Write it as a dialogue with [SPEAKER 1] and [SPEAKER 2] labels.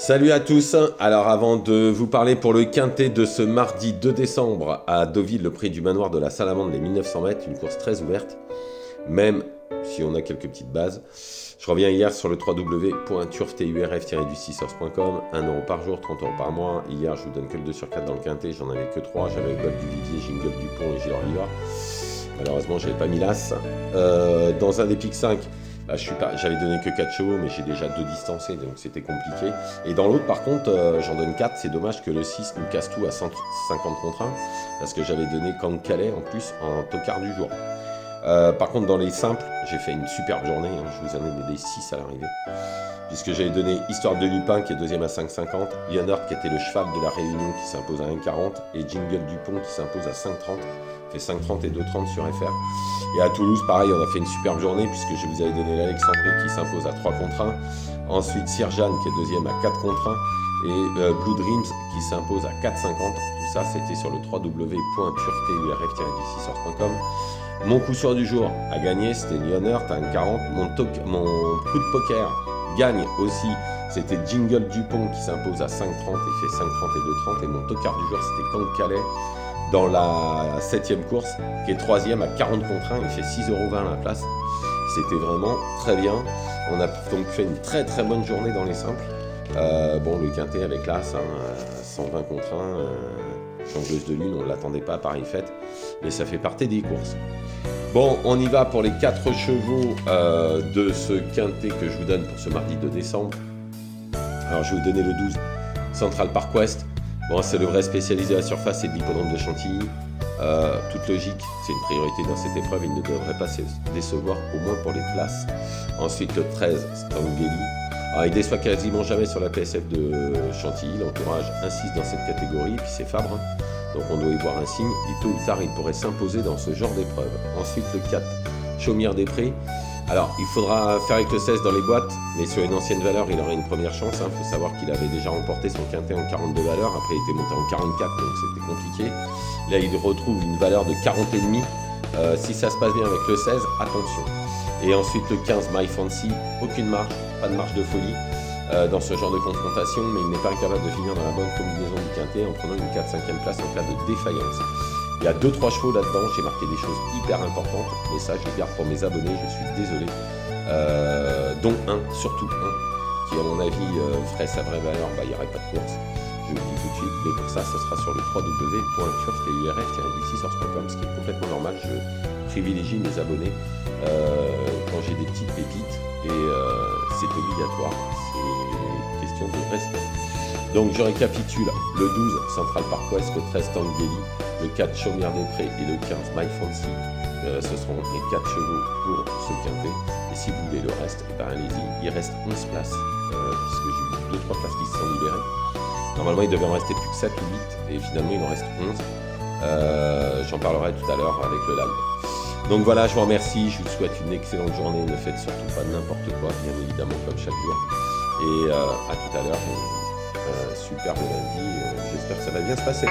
[SPEAKER 1] Salut à tous. Alors avant de vous parler pour le quintet de ce mardi 2 décembre à Deauville, le prix du manoir de la Salamande, les 1900 mètres, une course très ouverte, même si on a quelques petites bases. Je reviens hier sur le www.turfturf-du6horse.com, 1 euro par jour, 30 euros par mois. Hier, je vous donne que le 2 sur 4 dans le quintet, j'en avais que 3. J'avais Gold du Vivier, Jingle Dupont et Gilles Orliva. Malheureusement, j'avais pas mis l'as. Dans un des pics 5, j'avais donné que 4 chevaux, mais j'ai déjà 2 distancés, donc c'était compliqué. Et dans l'autre, par contre, j'en donne 4. C'est dommage que le 6 nous casse tout à 150 contre 1, parce que j'avais donné Camp Calais en plus en tocard du jour. Par contre, dans les simples, j'ai fait une superbe journée. Je vous en ai donné des 6 à l'arrivée. Puisque j'avais donné Histoire de Lupin qui est deuxième à 5,50, Leonard qui était le cheval de la Réunion qui s'impose à 1,40 et Jingle Dupont qui s'impose à 5,30. Fait 5,30 et 2,30 sur FR. Et à Toulouse, pareil, on a fait une superbe journée puisque je vous avais donné l'Alexandrie qui s'impose à 3 contre 1. Ensuite, Sir Jeanne qui est deuxième à 4 contre 1. Et Blue Dreams qui s'impose à 4,50. Tout ça, c'était sur le www.turfturf-du6horse.com. Mon coup sûr du jour a gagné, c'était Leonard à 1,40. Mon coup de poker gagne aussi, c'était Jingle Dupont qui s'impose à 5,30 et fait 5,30 et 2,30. Et mon tocard du jour, c'était Camp Calais dans la 7ème course, qui est 3ème à 40 contre 1, il fait 6,20€ la place. C'était vraiment très bien. On a donc fait une très très bonne journée dans les simples. Bon, le quintet avec l'As, 120 contre 1, jongleuse de lune, on ne l'attendait pas à pareille fête, mais ça fait partie des courses. Bon, on y va pour les 4 chevaux de ce quintet que je vous donne pour ce mardi 2 décembre. Alors, je vais vous donner le 12, Central Park West. Bon, c'est le vrai spécialisé à la surface et de l'hippodrome de Chantilly. Toute logique, c'est une priorité dans cette épreuve. Il ne devrait pas se décevoir, au moins pour les places. Ensuite, le 13, Stangeli. Alors, il déçoit quasiment jamais sur la PSF de Chantilly. L'entourage insiste dans cette catégorie. Puis c'est Fabre. Donc on doit y voir un signe. Et tôt ou tard, il pourrait s'imposer dans ce genre d'épreuve. Ensuite, le 4, Chaumière-des-Prés. Alors, il faudra faire avec le 16 dans les boîtes, mais sur une ancienne valeur, il aurait une première chance. Il faut savoir qu'il avait déjà remporté son quintet en 42 valeurs. Après, il était monté en 44, donc c'était compliqué. Là, il retrouve une valeur de 40,5. Si ça se passe bien avec le 16, attention. Et ensuite, le 15, My Fancy. Aucune marge, pas de marge de folie dans ce genre de confrontation, mais il n'est pas incapable de finir dans la bonne combinaison du quintet en prenant une 4-5e place en cas de défaillance. Il y a 2-3 chevaux là-dedans, j'ai marqué des choses hyper importantes, mais ça je les garde pour mes abonnés, je suis désolé. Dont un, surtout un, qui à mon avis ferait sa vraie valeur, il n'y aurait pas de course, je vous le dis tout de suite, mais pour ça, ce sera sur le www.turf-du6horse.com, ce qui est complètement normal, je privilégie mes abonnés quand j'ai des petites pépites, et c'est obligatoire, c'est question de respect. Donc je récapitule, le 12, Central Park West, le 13, Stangeli, le 4, Chaumière-des-Prés et le 15, My Fancy. Ce seront les 4 chevaux pour ce quintet. Et si vous voulez le reste, allez-y. Il reste 11 places, puisque j'ai eu 2-3 places qui se sont libérées. Normalement, il devait en rester plus que 7 ou 8, et finalement, il en reste 11. J'en parlerai tout à l'heure avec le live. Donc voilà, je vous remercie, je vous souhaite une excellente journée. Ne faites surtout pas n'importe quoi, bien évidemment, comme chaque jour. Et à tout à l'heure. Superbe lundi, j'espère que ça va bien se passer.